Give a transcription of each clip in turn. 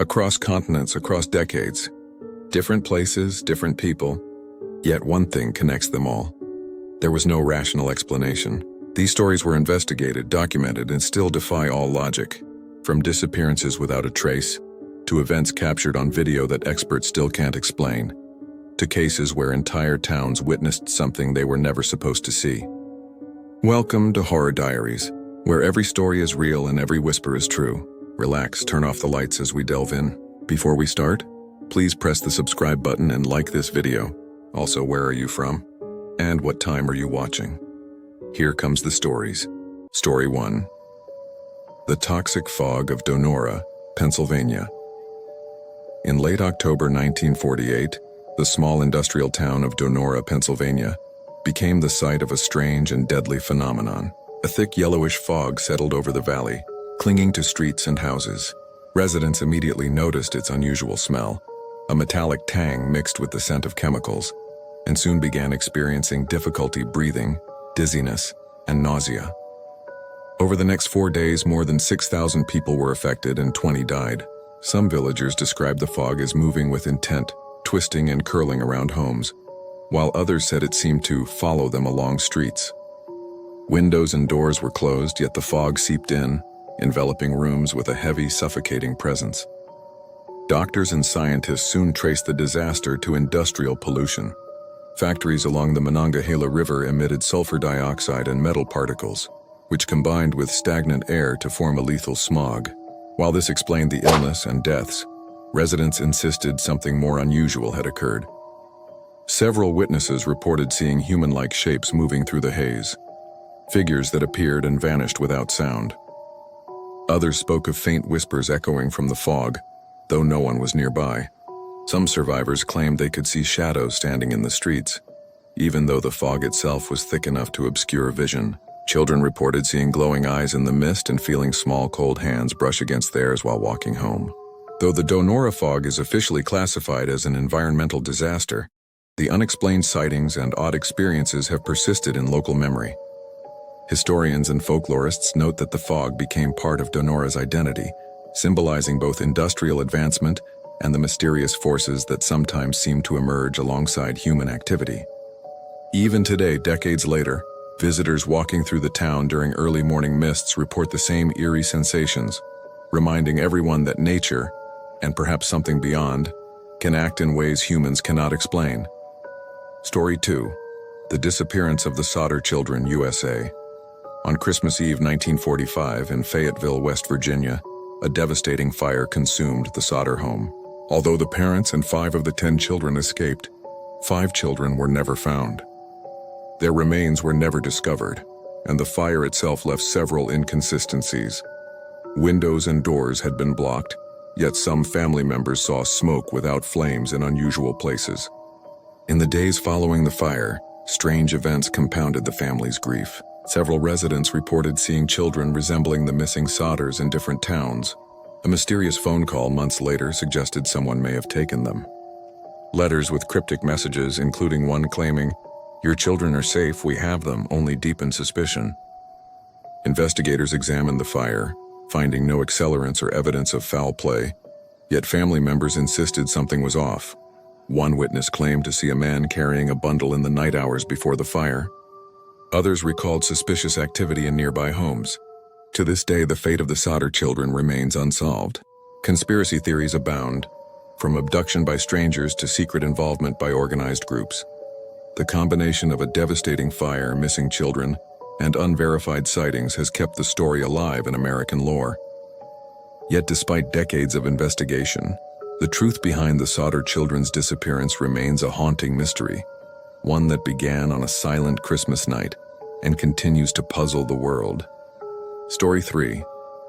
across continents, across decades. Different places, different people, yet one thing connects them all. There was no rational explanation. These stories were investigated, documented, and still defy all logic. From disappearances without a trace, to events captured on video that experts still can't explain, to cases where entire towns witnessed something they were never supposed to see. Welcome to Horror Diaries, where every story is real and every whisper is true. Relax, turn off the lights as we delve in. Before we start, please press the subscribe button and like this video. Also, where are you from? And what time are you watching? Here comes the stories. Story 1. The Toxic Fog of Donora, Pennsylvania. In late October 1948, the small industrial town of Donora, Pennsylvania, became the site of a strange and deadly phenomenon. A thick yellowish fog settled over the valley, clinging to streets and houses. Residents immediately noticed its unusual smell, a metallic tang mixed with the scent of chemicals, and soon began experiencing difficulty breathing, dizziness, and nausea. Over the next 4 days, more than 6,000 people were affected and 20 died. Some villagers described the fog as moving with intent, twisting and curling around homes, while others said it seemed to follow them along streets. Windows and doors were closed, yet the fog seeped in, enveloping rooms with a heavy, suffocating presence. Doctors and scientists soon traced the disaster to industrial pollution. Factories along the Monongahela River emitted sulfur dioxide and metal particles, which combined with stagnant air to form a lethal smog. While this explained the illness and deaths, residents insisted something more unusual had occurred. Several witnesses reported seeing human-like shapes moving through the haze, figures that appeared and vanished without sound. Others spoke of faint whispers echoing from the fog, though no one was nearby. Some survivors claimed they could see shadows standing in the streets, even though the fog itself was thick enough to obscure vision. Children reported seeing glowing eyes in the mist and feeling small, cold hands brush against theirs while walking home. Though the Donora fog is officially classified as an environmental disaster, the unexplained sightings and odd experiences have persisted in local memory. Historians and folklorists note that the fog became part of Donora's identity, symbolizing both industrial advancement and the mysterious forces that sometimes seem to emerge alongside human activity. Even today, decades later, visitors walking through the town during early morning mists report the same eerie sensations, reminding everyone that nature, and perhaps something beyond, can act in ways humans cannot explain. Story 2. The Disappearance of the Sodder Children, USA. On Christmas Eve 1945 in Fayetteville, West Virginia, a devastating fire consumed the Sodder home. Although the parents and 5 of the 10 children escaped, 5 children were never found. Their remains were never discovered, and the fire itself left several inconsistencies. Windows and doors had been blocked, yet some family members saw smoke without flames in unusual places. In the days following the fire, strange events compounded the family's grief. Several residents reported seeing children resembling the missing Sodders in different towns. A mysterious phone call months later suggested someone may have taken them. Letters with cryptic messages, including one claiming, "Your children are safe, we have them," only deepened suspicion. Investigators examined the fire, finding no accelerants or evidence of foul play, yet family members insisted something was off. One witness claimed to see a man carrying a bundle in the night hours before the fire. Others recalled suspicious activity in nearby homes. To this day, the fate of the Sodder children remains unsolved. Conspiracy theories abound, from abduction by strangers to secret involvement by organized groups. The combination of a devastating fire, missing children, and unverified sightings has kept the story alive in American lore. Yet despite decades of investigation, the truth behind the Sodder children's disappearance remains a haunting mystery, one that began on a silent Christmas night and continues to puzzle the world. Story 3.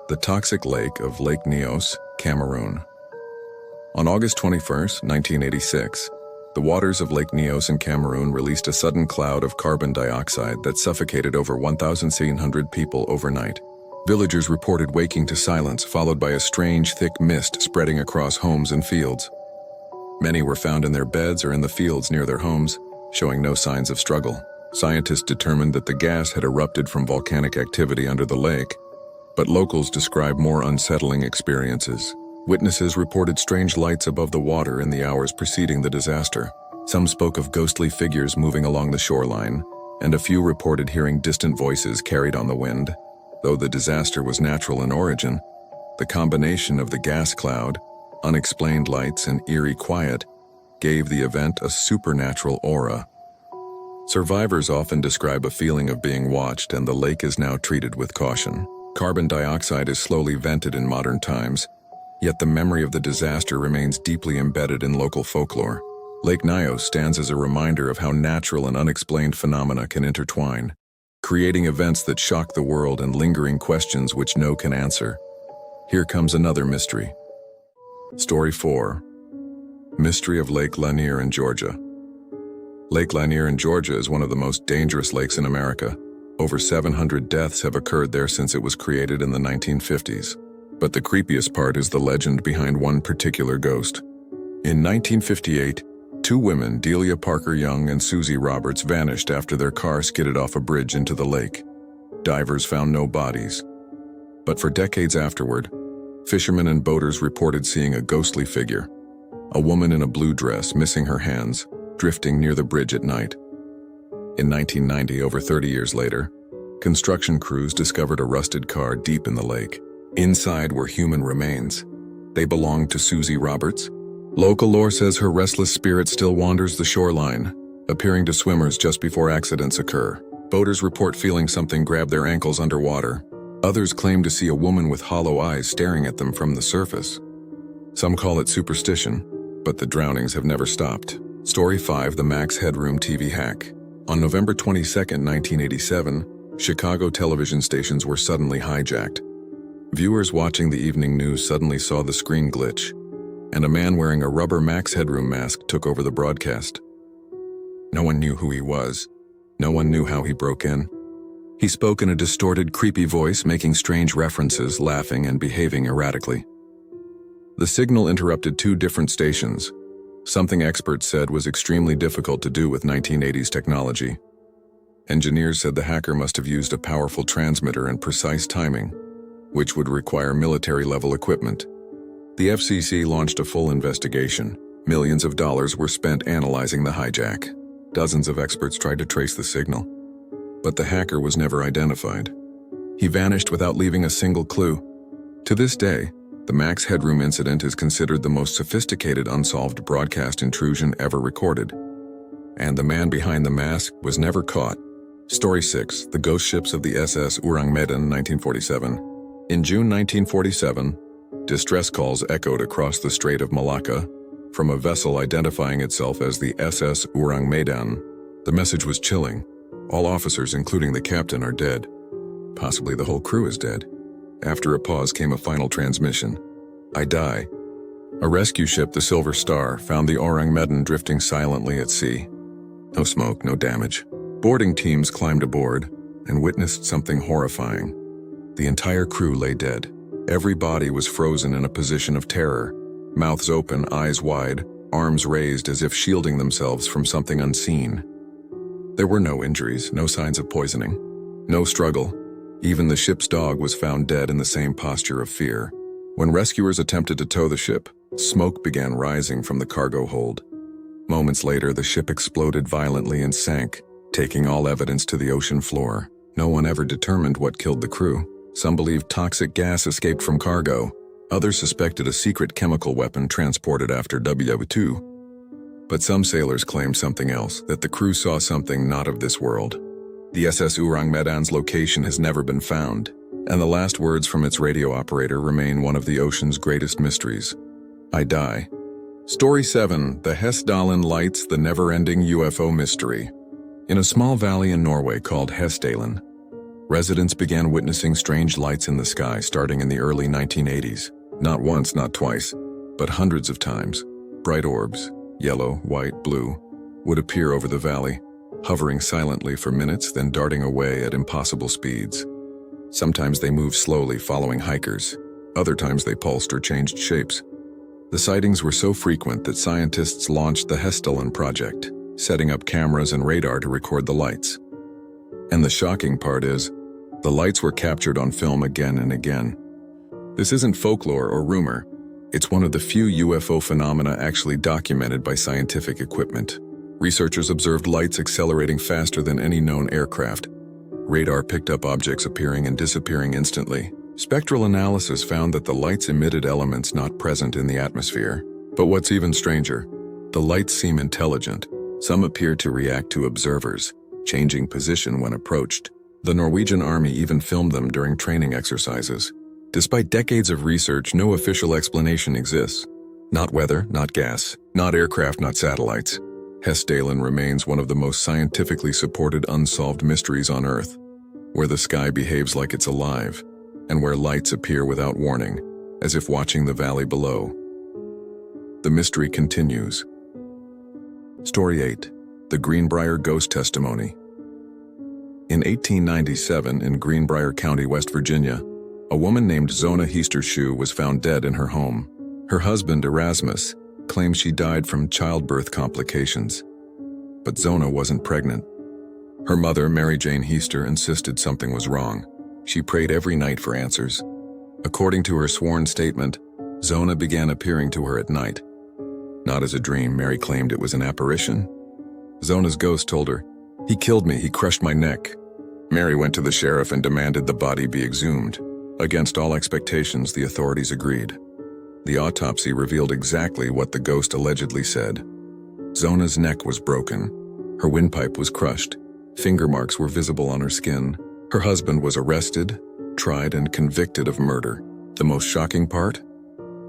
The Toxic Lake of Lake Nyos, Cameroon. On August 21, 1986, the waters of Lake Nyos in Cameroon released a sudden cloud of carbon dioxide that suffocated over 1,700 people overnight. Villagers reported waking to silence, followed by a strange, thick mist spreading across homes and fields. Many were found in their beds or in the fields near their homes, showing no signs of struggle. Scientists determined that the gas had erupted from volcanic activity under the lake, but locals describe more unsettling experiences. Witnesses reported strange lights above the water in the hours preceding the disaster. Some spoke of ghostly figures moving along the shoreline, and a few reported hearing distant voices carried on the wind. Though the disaster was natural in origin, the combination of the gas cloud, unexplained lights, and eerie quiet gave the event a supernatural aura. Survivors often describe a feeling of being watched, and the lake is now treated with caution. Carbon dioxide is slowly vented in modern times, yet the memory of the disaster remains deeply embedded in local folklore. Lake Nyos stands as a reminder of how natural and unexplained phenomena can intertwine, creating events that shock the world and lingering questions which no can answer. Here comes another mystery. Story 4. Mystery of Lake Lanier in Georgia. Lake Lanier in Georgia is one of the most dangerous lakes in America. Over 700 deaths have occurred there since it was created in the 1950s. But the creepiest part is the legend behind one particular ghost. In 1958, two women, Delia Parker Young and Susie Roberts, vanished after their car skidded off a bridge into the lake. Divers found no bodies. But for decades afterward, fishermen and boaters reported seeing a ghostly figure, a woman in a blue dress missing her hands, drifting near the bridge at night. In 1990, over 30 years later, construction crews discovered a rusted car deep in the lake. Inside were human remains. They belonged to Susie Roberts. Local lore says her restless spirit still wanders the shoreline, appearing to swimmers just before accidents occur. Boaters report feeling something grab their ankles underwater. Others claim to see a woman with hollow eyes staring at them from the surface. Some call it superstition, but the drownings have never stopped. Story 5. The Max Headroom TV Hack. On November 22, 1987, Chicago television stations were suddenly hijacked. Viewers watching the evening news suddenly saw the screen glitch, and a man wearing a rubber Max Headroom mask took over the broadcast. No one knew who he was. No one knew how he broke in. He spoke in a distorted, creepy voice, making strange references, laughing, and behaving erratically. The signal interrupted two different stations, something experts said was extremely difficult to do with 1980s technology. Engineers said the hacker must have used a powerful transmitter and precise timing, which would require military-level equipment. The FCC launched a full investigation. Millions of dollars were spent analyzing the hijack. Dozens of experts tried to trace the signal, but the hacker was never identified. He vanished without leaving a single clue. To this day, the Max Headroom incident is considered the most sophisticated unsolved broadcast intrusion ever recorded, and the man behind the mask was never caught. Story 6. The Ghost Ships of the SS Orang Medan, 1947. In June 1947, distress calls echoed across the Strait of Malacca from a vessel identifying itself as the SS Orang Medan. The message was chilling. All officers, including the captain, are dead. Possibly the whole crew is dead. After a pause came a final transmission. I die. A rescue ship, the Silver Star, found the Orang Medan drifting silently at sea. No smoke, no damage. Boarding teams climbed aboard and witnessed something horrifying. The entire crew lay dead. Every body was frozen in a position of terror, mouths open, eyes wide, arms raised as if shielding themselves from something unseen. There were no injuries, no signs of poisoning, no struggle. Even the ship's dog was found dead in the same posture of fear. When rescuers attempted to tow the ship, smoke began rising from the cargo hold. Moments later, the ship exploded violently and sank, taking all evidence to the ocean floor. No one ever determined what killed the crew. Some believed toxic gas escaped from cargo. Others suspected a secret chemical weapon transported after WW2. But some sailors claimed something else, that the crew saw something not of this world. The SS Orang Medan's location has never been found, and the last words from its radio operator remain one of the ocean's greatest mysteries. I die. Story 7. The Hessdalen Lights, the never-ending UFO mystery. In a small valley in Norway called Hessdalen, residents began witnessing strange lights in the sky starting in the early 1980s. Not once, not twice, but hundreds of times. Bright orbs, yellow, white, blue, would appear over the valley, hovering silently for minutes, then darting away at impossible speeds. Sometimes they moved slowly, following hikers. Other times they pulsed or changed shapes. The sightings were so frequent that scientists launched the Hessdalen Project, setting up cameras and radar to record the lights. And the shocking part is, the lights were captured on film again and again. This isn't folklore or rumor. It's one of the few UFO phenomena actually documented by scientific equipment. Researchers observed lights accelerating faster than any known aircraft. Radar picked up objects appearing and disappearing instantly. Spectral analysis found that the lights emitted elements not present in the atmosphere. But what's even stranger, the lights seem intelligent. Some appear to react to observers, changing position when approached. The Norwegian army even filmed them during training exercises. Despite decades of research, no official explanation exists. Not weather, not gas, not aircraft, not satellites. Hessdalen remains one of the most scientifically supported unsolved mysteries on Earth, where the sky behaves like it's alive, and where lights appear without warning, as if watching the valley below. The mystery continues. Story 8. The Greenbrier Ghost Testimony. In 1897, in Greenbrier County, West Virginia, a woman named Zona Heaster-Shue was found dead in her home. Her husband, Erasmus, claimed she died from childbirth complications. But Zona wasn't pregnant. Her mother, Mary Jane Heaster, insisted something was wrong. She prayed every night for answers. According to her sworn statement, Zona began appearing to her at night. Not as a dream, Mary claimed it was an apparition. Zona's ghost told her, "He killed me, he crushed my neck." Mary went to the sheriff and demanded the body be exhumed. Against all expectations, the authorities agreed. The autopsy revealed exactly what the ghost allegedly said. Zona's neck was broken. Her windpipe was crushed. Finger marks were visible on her skin. Her husband was arrested, tried, and convicted of murder. The most shocking part?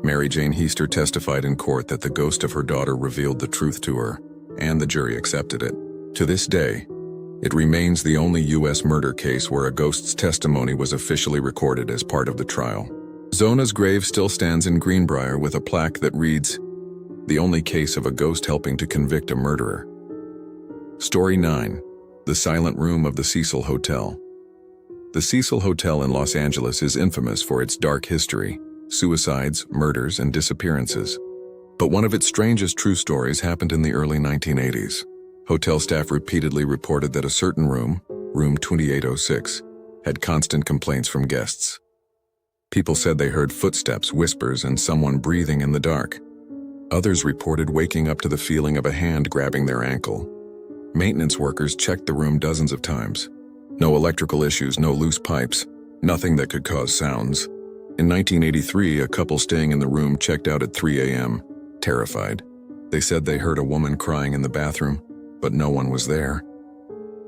Mary Jane Heaster testified in court that the ghost of her daughter revealed the truth to her, and the jury accepted it. To this day, it remains the only U.S. murder case where a ghost's testimony was officially recorded as part of the trial. Zona's grave still stands in Greenbrier with a plaque that reads, "The only case of a ghost helping to convict a murderer." Story 9. The Silent Room of the Cecil Hotel. The Cecil Hotel in Los Angeles is infamous for its dark history, suicides, murders, and disappearances. But one of its strangest true stories happened in the early 1980s. Hotel staff repeatedly reported that a certain room, room 2806, had constant complaints from guests. People said they heard footsteps, whispers, and someone breathing in the dark. Others reported waking up to the feeling of a hand grabbing their ankle. Maintenance workers checked the room dozens of times. No electrical issues, no loose pipes, nothing that could cause sounds. In 1983, a couple staying in the room checked out at 3 a.m., terrified. They said they heard a woman crying in the bathroom, but no one was there.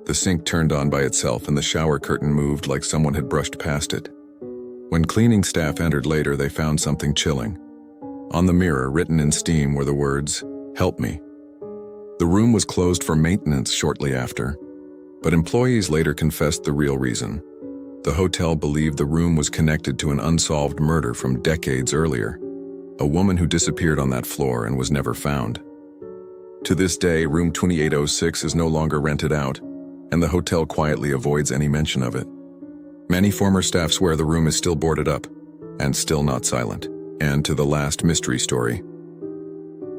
The sink turned on by itself and the shower curtain moved like someone had brushed past it. When cleaning staff entered later, they found something chilling. On the mirror, written in steam, were the words, "Help me." The room was closed for maintenance shortly after, but employees later confessed the real reason. The hotel believed the room was connected to an unsolved murder from decades earlier, a woman who disappeared on that floor and was never found. To this day, room 2806 is no longer rented out, and the hotel quietly avoids any mention of it. Many former staff swear the room is still boarded up, and still not silent. And to the last mystery story.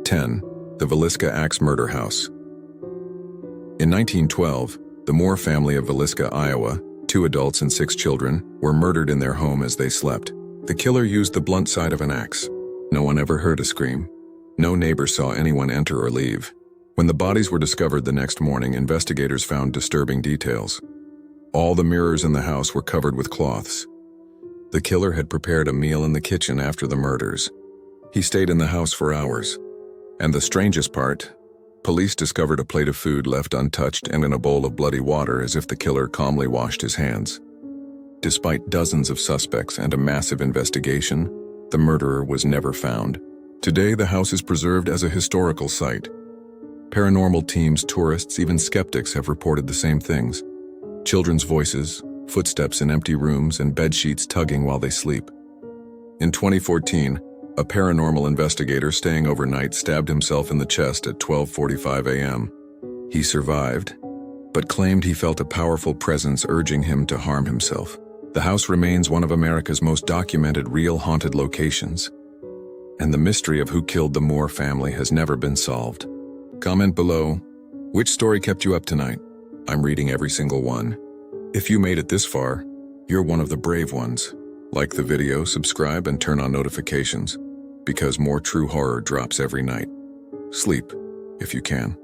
10. The Villisca Axe Murder House. In 1912, the Moore family of Villisca, Iowa, 2 adults and 6 children, were murdered in their home as they slept. The killer used the blunt side of an axe. No one ever heard a scream. No neighbor saw anyone enter or leave. When the bodies were discovered the next morning, investigators found disturbing details. All the mirrors in the house were covered with cloths. The killer had prepared a meal in the kitchen after the murders. He stayed in the house for hours. And the strangest part, police discovered a plate of food left untouched and in a bowl of bloody water, as if the killer calmly washed his hands. Despite dozens of suspects and a massive investigation, the murderer was never found. Today, the house is preserved as a historical site. Paranormal teams, tourists, even skeptics have reported the same things. Children's voices, footsteps in empty rooms, and bedsheets tugging while they sleep. In 2014, a paranormal investigator staying overnight stabbed himself in the chest at 12:45 a.m. He survived, but claimed he felt a powerful presence urging him to harm himself. The house remains one of America's most documented real haunted locations, and the mystery of who killed the Moore family has never been solved. Comment below, which story kept you up tonight? I'm reading every single one. If you made it this far, you're one of the brave ones. Like the video, subscribe, and turn on notifications. because more true horror drops every night. Sleep, if you can.